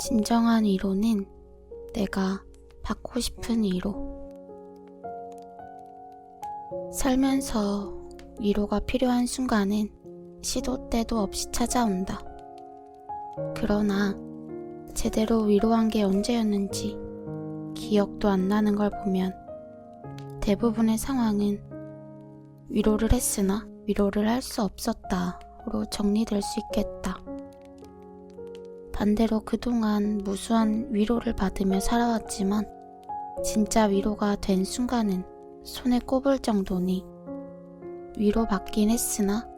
진정한 위로는 내가 받고 싶은 위로. 살면서 위로가 필요한 순간은 시도 때도 없이 찾아온다. 그러나 제대로 위로한 게 언제였는지 기억도 안 나는 걸 보면 대부분의 상황은 위로를 했으나 위로를 할 수 없었다로 정리될 수 있겠다. 반대로 그동안 무수한 위로를 받으며 살아왔지만 진짜 위로가 된 순간은 손에 꼽을 정도니 위로받긴 했으나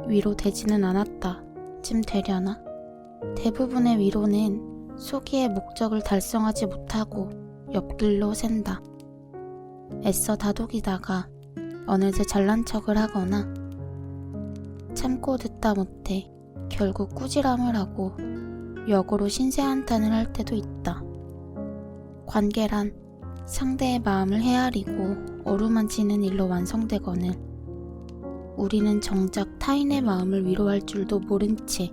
위로되지는 않았다 쯤 되려나? 대부분의 위로는 소기의 목적을 달성하지 못하고 옆길로 샌다. 애써 다독이다가 어느새 잘난 척을 하거나 참고 듣다 못해 결국 꾸지람을 하고 역으로 신세한탄을 할 때도 있다. 관계란 상대의 마음을 헤아리고 어루만지는 일로 완성되거늘 우리는 정작 타인의 마음을 위로할 줄도 모른 채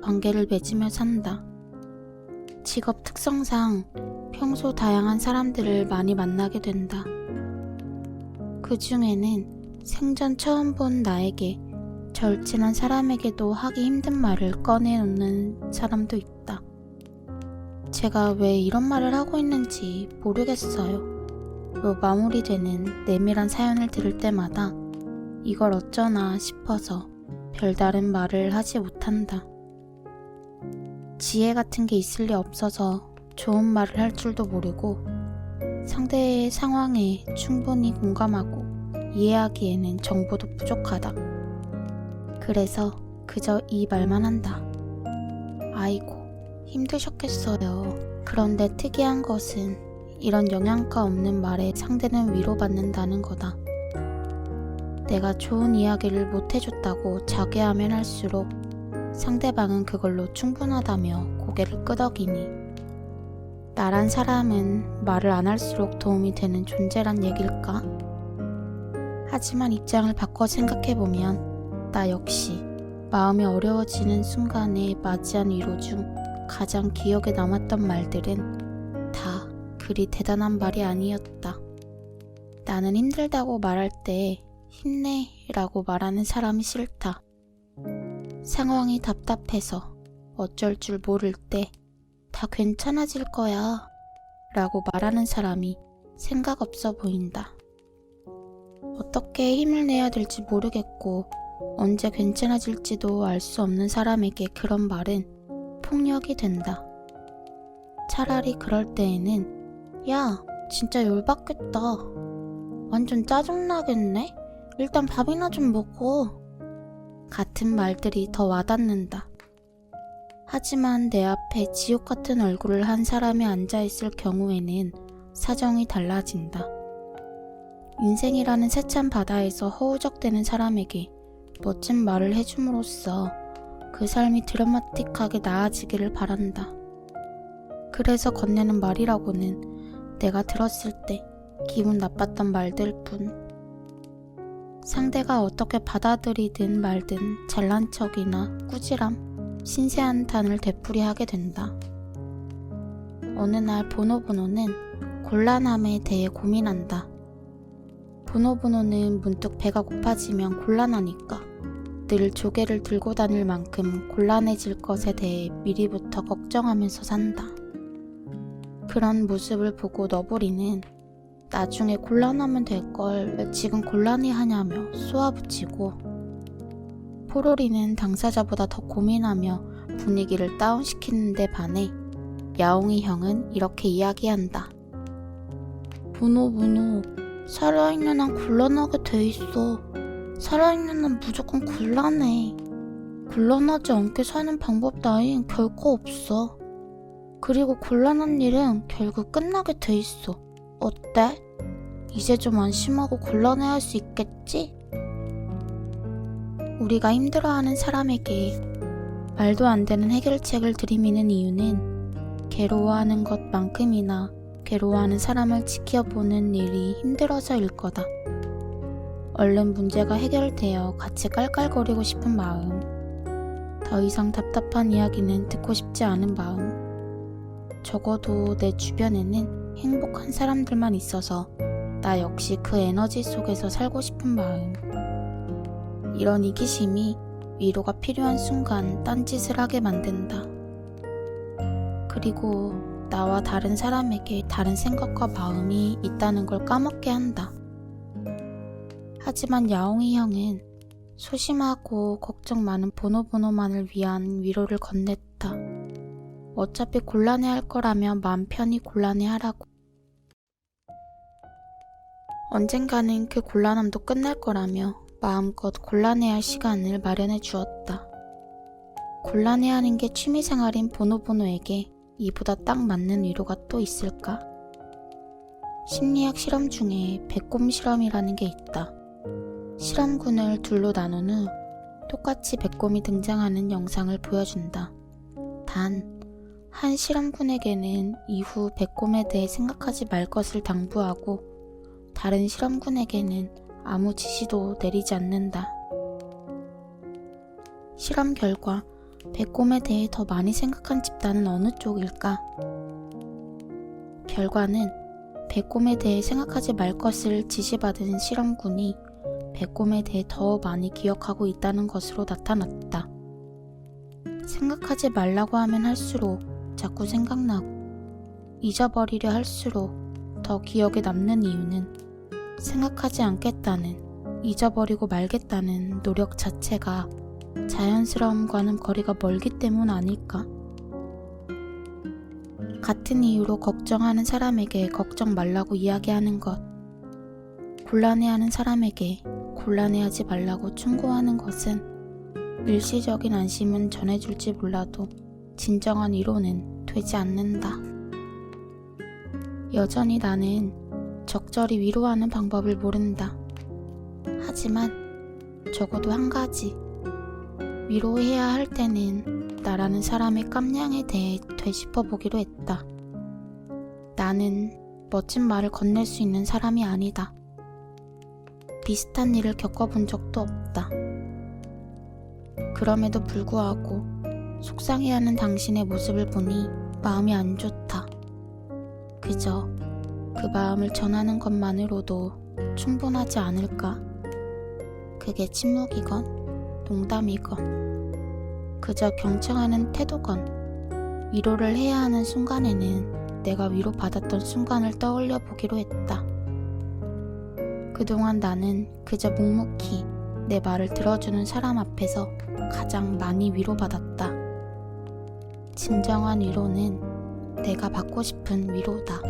관계를 맺으며 산다. 직업 특성상 평소 다양한 사람들을 많이 만나게 된다. 그 중에는 생전 처음 본 나에게 절친한 사람에게도 하기 힘든 말을 꺼내놓는 사람도 있다. 제가 왜 이런 말을 하고 있는지 모르겠어요. 로 마무리되는 내밀한 사연을 들을 때마다 이걸 어쩌나 싶어서 별다른 말을 하지 못한다. 지혜 같은 게 있을 리 없어서 좋은 말을 할 줄도 모르고 상대의 상황에 충분히 공감하고 이해하기에는 정보도 부족하다. 그래서 그저 이 말만 한다. 아이고, 힘드셨겠어요. 그런데 특이한 것은 이런 영양가 없는 말에 상대는 위로받는다는 거다. 내가 좋은 이야기를 못해줬다고 자괴하면 할수록 상대방은 그걸로 충분하다며 고개를 끄덕이니 나란 사람은 말을 안 할수록 도움이 되는 존재란 얘길까? 하지만 입장을 바꿔 생각해보면 나 역시 마음이 어려워지는 순간에 맞이한 위로 중 가장 기억에 남았던 말들은 다 그리 대단한 말이 아니었다. 나는 힘들다고 말할 때 힘내 라고 말하는 사람이 싫다. 상황이 답답해서 어쩔 줄 모를 때 다 괜찮아질 거야 라고 말하는 사람이 생각 없어 보인다. 어떻게 힘을 내야 될지 모르겠고 언제 괜찮아질지도 알 수 없는 사람에게 그런 말은 폭력이 된다. 차라리 그럴 때에는 야, 진짜 열받겠다. 완전 짜증나겠네? 일단 밥이나 좀 먹어. 같은 말들이 더 와닿는다. 하지만 내 앞에 지옥 같은 얼굴을 한 사람이 앉아있을 경우에는 사정이 달라진다. 인생이라는 세찬 바다에서 허우적대는 사람에게 멋진 말을 해줌으로써 그 삶이 드라마틱하게 나아지기를 바란다. 그래서 건네는 말이라고는 내가 들었을 때 기분 나빴던 말들 뿐. 상대가 어떻게 받아들이든 말든 잘난 척이나 꾸지람, 신세한탄을 되풀이하게 된다. 어느 날 보노보노는 곤란함에 대해 고민한다. 보노보노는 문득 배가 고파지면 곤란하니까 늘 조개를 들고 다닐 만큼 곤란해질 것에 대해 미리부터 걱정하면서 산다. 그런 모습을 보고 너부리는 나중에 곤란하면 될 걸 왜 지금 곤란해하냐며 쏘아붙이고 포로리는 당사자보다 더 고민하며 분위기를 다운시키는 데 반해 야옹이 형은 이렇게 이야기한다. 보노보노, 살아있는 한 곤란하게 돼 있어. 살아있는 한 무조건 곤란해. 곤란하지 않게 사는 방법 따윈 결코 없어. 그리고 곤란한 일은 결국 끝나게 돼 있어. 어때? 이제 좀 안심하고 곤란해할 수 있겠지? 우리가 힘들어하는 사람에게 말도 안 되는 해결책을 들이미는 이유는 괴로워하는 것만큼이나 괴로워하는 사람을 지켜보는 일이 힘들어서일 거다. 얼른 문제가 해결되어 같이 깔깔거리고 싶은 마음, 더 이상 답답한 이야기는 듣고 싶지 않은 마음, 적어도 내 주변에는 행복한 사람들만 있어서 나 역시 그 에너지 속에서 살고 싶은 마음. 이런 이기심이 위로가 필요한 순간 딴짓을 하게 만든다. 그리고 나와 다른 사람에게 다른 생각과 마음이 있다는 걸 까먹게 한다. 하지만 야옹이 형은 소심하고 걱정 많은 보노보노만을 위한 위로를 건넸다. 어차피 곤란해할 거라면 맘 편히 곤란해하라고. 언젠가는 그 곤란함도 끝날 거라며 마음껏 곤란해할 시간을 마련해 주었다. 곤란해하는 게 취미생활인 보노보노에게 이보다 딱 맞는 위로가 또 있을까? 심리학 실험 중에 배꼽 실험이라는 게 있다. 실험군을 둘로 나눈 후 똑같이 배꼽이 등장하는 영상을 보여준다. 단, 한 실험군에게는 이후 배꼽에 대해 생각하지 말 것을 당부하고 다른 실험군에게는 아무 지시도 내리지 않는다. 실험 결과 배꼽에 대해 더 많이 생각한 집단은 어느 쪽일까? 결과는 배꼽에 대해 생각하지 말 것을 지시받은 실험군이 배꼽에 대해 더 많이 기억하고 있다는 것으로 나타났다. 생각하지 말라고 하면 할수록 자꾸 생각나고 잊어버리려 할수록 더 기억에 남는 이유는 생각하지 않겠다는, 잊어버리고 말겠다는 노력 자체가 자연스러움과는 거리가 멀기 때문 아닐까? 같은 이유로 걱정하는 사람에게 걱정 말라고 이야기하는 것, 곤란해하는 사람에게 곤란해하지 말라고 충고하는 것은 일시적인 안심은 전해줄지 몰라도 진정한 위로는 되지 않는다. 여전히 나는 적절히 위로하는 방법을 모른다. 하지만 적어도 한 가지, 위로해야 할 때는 나라는 사람의 깜냥에 대해 되짚어보기로 했다. 나는 멋진 말을 건넬 수 있는 사람이 아니다. 비슷한 일을 겪어본 적도 없다. 그럼에도 불구하고 속상해하는 당신의 모습을 보니 마음이 안 좋다. 그저 그 마음을 전하는 것만으로도 충분하지 않을까? 그게 침묵이건 농담이건 그저 경청하는 태도건 위로를 해야 하는 순간에는 내가 위로받았던 순간을 떠올려 보기로 했다. 그동안 나는 그저 묵묵히 내 말을 들어주는 사람 앞에서 가장 많이 위로받았다. 진정한 위로는 내가 받고 싶은 위로다.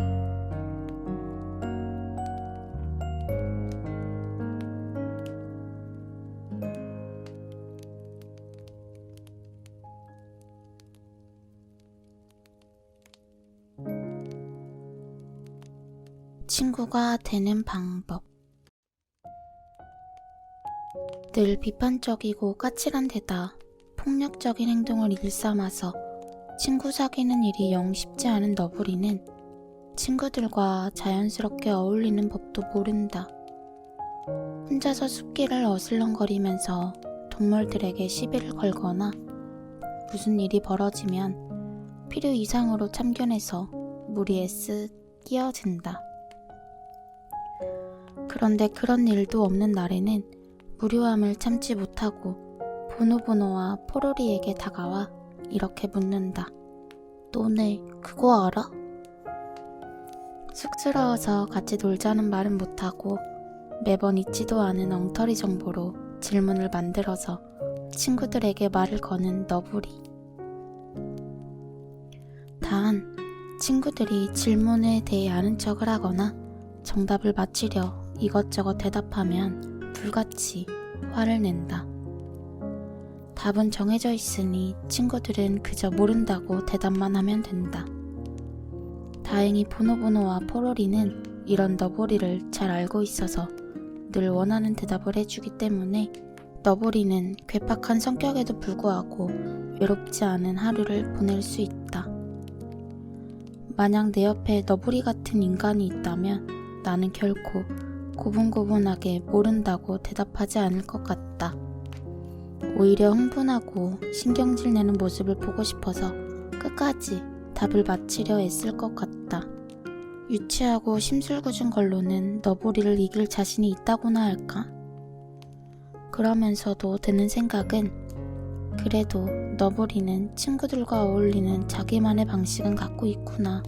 친구가 되는 방법. 늘 비판적이고 까칠한 데다 폭력적인 행동을 일삼아서 친구 사귀는 일이 영 쉽지 않은 너구리는 친구들과 자연스럽게 어울리는 법도 모른다. 혼자서 숲길을 어슬렁거리면서 동물들에게 시비를 걸거나 무슨 일이 벌어지면 필요 이상으로 참견해서 무리에 쓱 끼어든다. 그런데 그런 일도 없는 날에는 무료함을 참지 못하고 보노보노와 포로리에게 다가와 이렇게 묻는다. 너네 그거 알아? 쑥스러워서 같이 놀자는 말은 못하고 매번 잊지도 않은 엉터리 정보로 질문을 만들어서 친구들에게 말을 거는 너부리. 단, 친구들이 질문에 대해 아는 척을 하거나 정답을 맞히려 이것저것 대답하면 불같이 화를 낸다. 답은 정해져 있으니 친구들은 그저 모른다고 대답만 하면 된다. 다행히 보노보노와 포로리는 이런 너보리를 잘 알고 있어서 늘 원하는 대답을 해주기 때문에 너보리는 괴팍한 성격에도 불구하고 외롭지 않은 하루를 보낼 수 있다. 만약 내 옆에 너보리 같은 인간이 있다면 나는 결코 고분고분하게 모른다고 대답하지 않을 것 같다. 오히려 흥분하고 신경질 내는 모습을 보고 싶어서 끝까지 답을 맞히려 애쓸 것 같다. 유치하고 심술궂은 걸로는 너부리를 이길 자신이 있다고나 할까? 그러면서도 드는 생각은 그래도 너부리는 친구들과 어울리는 자기만의 방식은 갖고 있구나.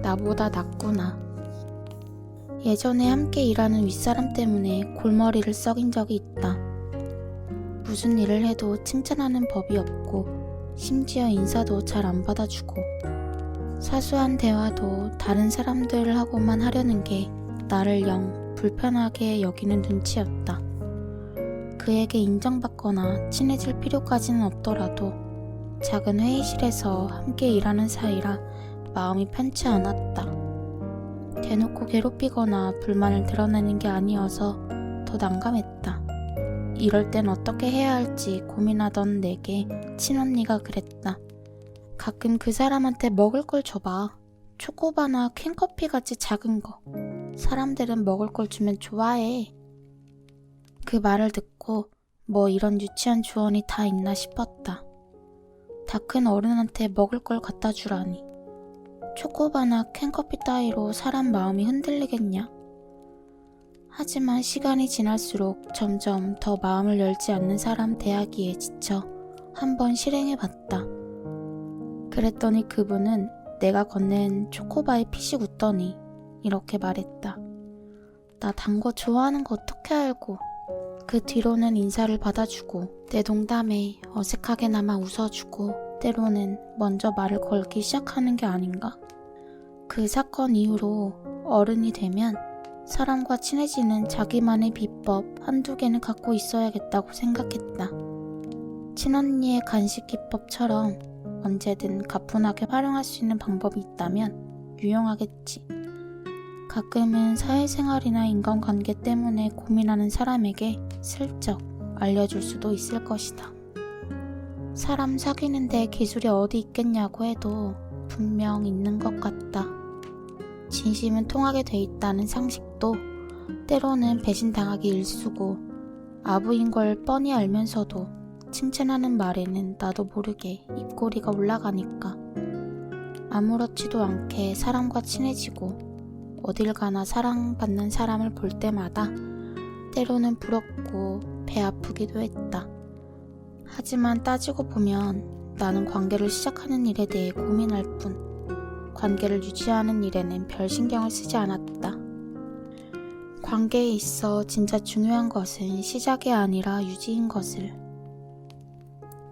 나보다 낫구나. 예전에 함께 일하는 윗사람 때문에 골머리를 썩인 적이 있다. 무슨 일을 해도 칭찬하는 법이 없고 심지어 인사도 잘 안 받아주고 사소한 대화도 다른 사람들하고만 하려는 게 나를 영 불편하게 여기는 눈치였다. 그에게 인정받거나 친해질 필요까지는 없더라도 작은 회의실에서 함께 일하는 사이라 마음이 편치 않았다. 대놓고 괴롭히거나 불만을 드러내는 게 아니어서 더 난감했다. 이럴 땐 어떻게 해야 할지 고민하던 내게 친언니가 그랬다. 가끔 그 사람한테 먹을 걸 줘봐. 초코바나 캔커피같이 작은 거. 사람들은 먹을 걸 주면 좋아해. 그 말을 듣고 뭐 이런 유치한 조언이 다 있나 싶었다. 다 큰 어른한테 먹을 걸 갖다 주라니. 초코바나 캔커피 따위로 사람 마음이 흔들리겠냐? 하지만 시간이 지날수록 점점 더 마음을 열지 않는 사람 대하기에 지쳐 한번 실행해봤다. 그랬더니 그분은 내가 건넨 초코바에 피식 웃더니 이렇게 말했다. 나 단 거 좋아하는 거 어떻게 알고. 그 뒤로는 인사를 받아주고 내 농담에 어색하게나마 웃어주고 때로는 먼저 말을 걸기 시작하는 게 아닌가? 그 사건 이후로 어른이 되면 사람과 친해지는 자기만의 비법 한두 개는 갖고 있어야겠다고 생각했다. 친언니의 간식 기법처럼 언제든 가뿐하게 활용할 수 있는 방법이 있다면 유용하겠지. 가끔은 사회생활이나 인간관계 때문에 고민하는 사람에게 슬쩍 알려줄 수도 있을 것이다. 사람 사귀는데 기술이 어디 있겠냐고 해도 분명 있는 것 같다. 진심은 통하게 돼 있다는 상식도 때로는 배신당하기 일쑤고 아부인 걸 뻔히 알면서도 칭찬하는 말에는 나도 모르게 입꼬리가 올라가니까 아무렇지도 않게 사람과 친해지고 어딜 가나 사랑받는 사람을 볼 때마다 때로는 부럽고 배 아프기도 했다. 하지만 따지고 보면 나는 관계를 시작하는 일에 대해 고민할 뿐 관계를 유지하는 일에는 별 신경을 쓰지 않았다. 관계에 있어 진짜 중요한 것은 시작이 아니라 유지인 것을.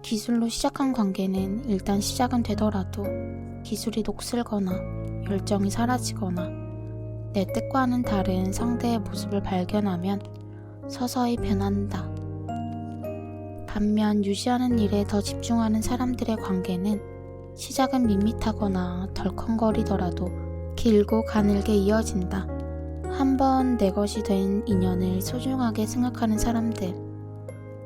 기술로 시작한 관계는 일단 시작은 되더라도 기술이 녹슬거나 열정이 사라지거나 내 뜻과는 다른 상대의 모습을 발견하면 서서히 변한다. 반면 유지하는 일에 더 집중하는 사람들의 관계는 시작은 밋밋하거나 덜컹거리더라도 길고 가늘게 이어진다. 한번 내 것이 된 인연을 소중하게 생각하는 사람들.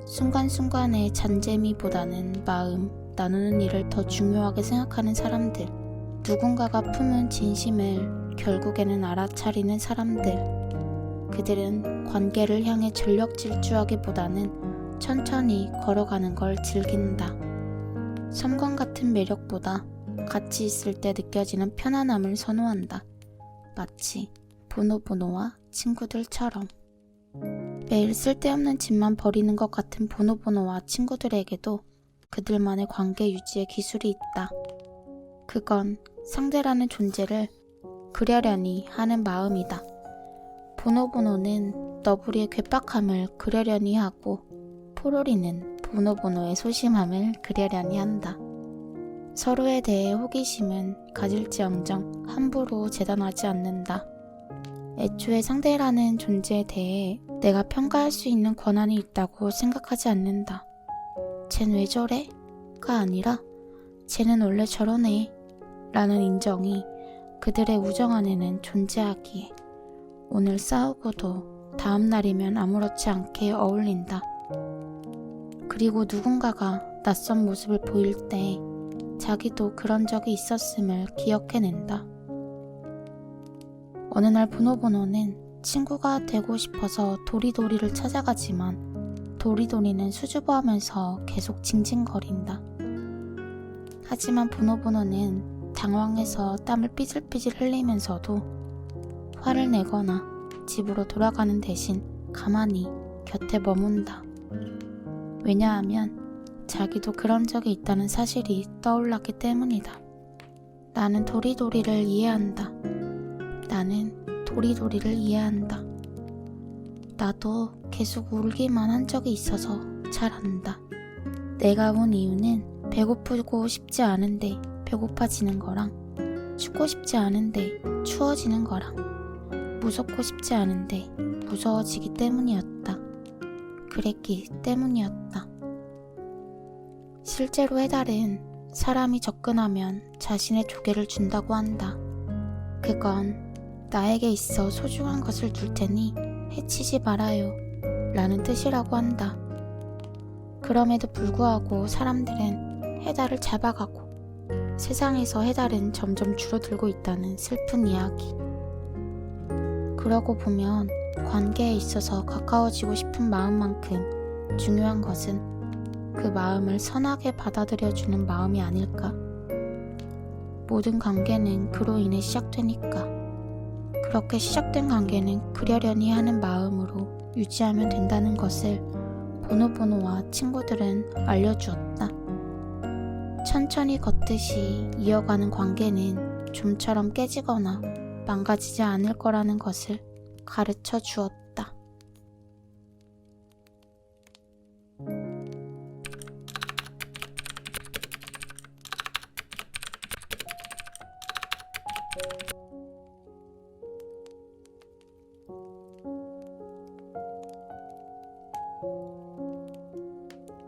순간순간의 잔재미보다는 마음, 나누는 일을 더 중요하게 생각하는 사람들. 누군가가 품은 진심을 결국에는 알아차리는 사람들. 그들은 관계를 향해 전력 질주하기보다는 천천히 걸어가는 걸 즐긴다. 섬광 같은 매력보다 같이 있을 때 느껴지는 편안함을 선호한다. 마치 보노보노와 친구들처럼. 매일 쓸데없는 짓만 버리는 것 같은 보노보노와 친구들에게도 그들만의 관계 유지의 기술이 있다. 그건 상대라는 존재를 그려려니 하는 마음이다. 보노보노는 너부리의 괴팍함을 그려려니 하고 포로리는 보노보노의 소심함을 그려려니 한다. 서로에 대해 호기심은 가질지언정 함부로 재단하지 않는다. 애초에 상대라는 존재에 대해 내가 평가할 수 있는 권한이 있다고 생각하지 않는다. 쟨 왜 저래? 가 아니라 쟤는 원래 저러네 라는 인정이 그들의 우정 안에는 존재하기에 오늘 싸우고도 다음 날이면 아무렇지 않게 어울린다. 그리고 누군가가 낯선 모습을 보일 때 자기도 그런 적이 있었음을 기억해낸다. 어느 날 보노보노는 친구가 되고 싶어서 도리도리를 찾아가지만 도리도리는 수줍어하면서 계속 징징거린다. 하지만 보노보노는 당황해서 땀을 삐질삐질 흘리면서도 화를 내거나 집으로 돌아가는 대신 가만히 곁에 머문다. 왜냐하면 자기도 그런 적이 있다는 사실이 떠올랐기 때문이다. 나는 도리도리를 이해한다. 나는 도리도리를 이해한다. 나도 계속 울기만 한 적이 있어서 잘 안다. 내가 운 이유는 배고프고 싶지 않은데 배고파지는 거랑 춥고 싶지 않은데 추워지는 거랑 무섭고 싶지 않은데 무서워지기 때문이었다. 그랬기 때문이었다. 실제로 해달은 사람이 접근하면 자신의 조개를 준다고 한다. 그건 나에게 있어 소중한 것을 줄 테니 해치지 말아요 라는 뜻이라고 한다. 그럼에도 불구하고 사람들은 해달을 잡아가고 세상에서 해달은 점점 줄어들고 있다는 슬픈 이야기. 그러고 보면 관계에 있어서 가까워지고 싶은 마음만큼 중요한 것은 그 마음을 선하게 받아들여주는 마음이 아닐까. 모든 관계는 그로 인해 시작되니까. 그렇게 시작된 관계는 그려려니 하는 마음으로 유지하면 된다는 것을 보노보노와 친구들은 알려주었다. 천천히 걷듯이 이어가는 관계는 좀처럼 깨지거나 망가지지 않을 거라는 것을 가르쳐 주었다.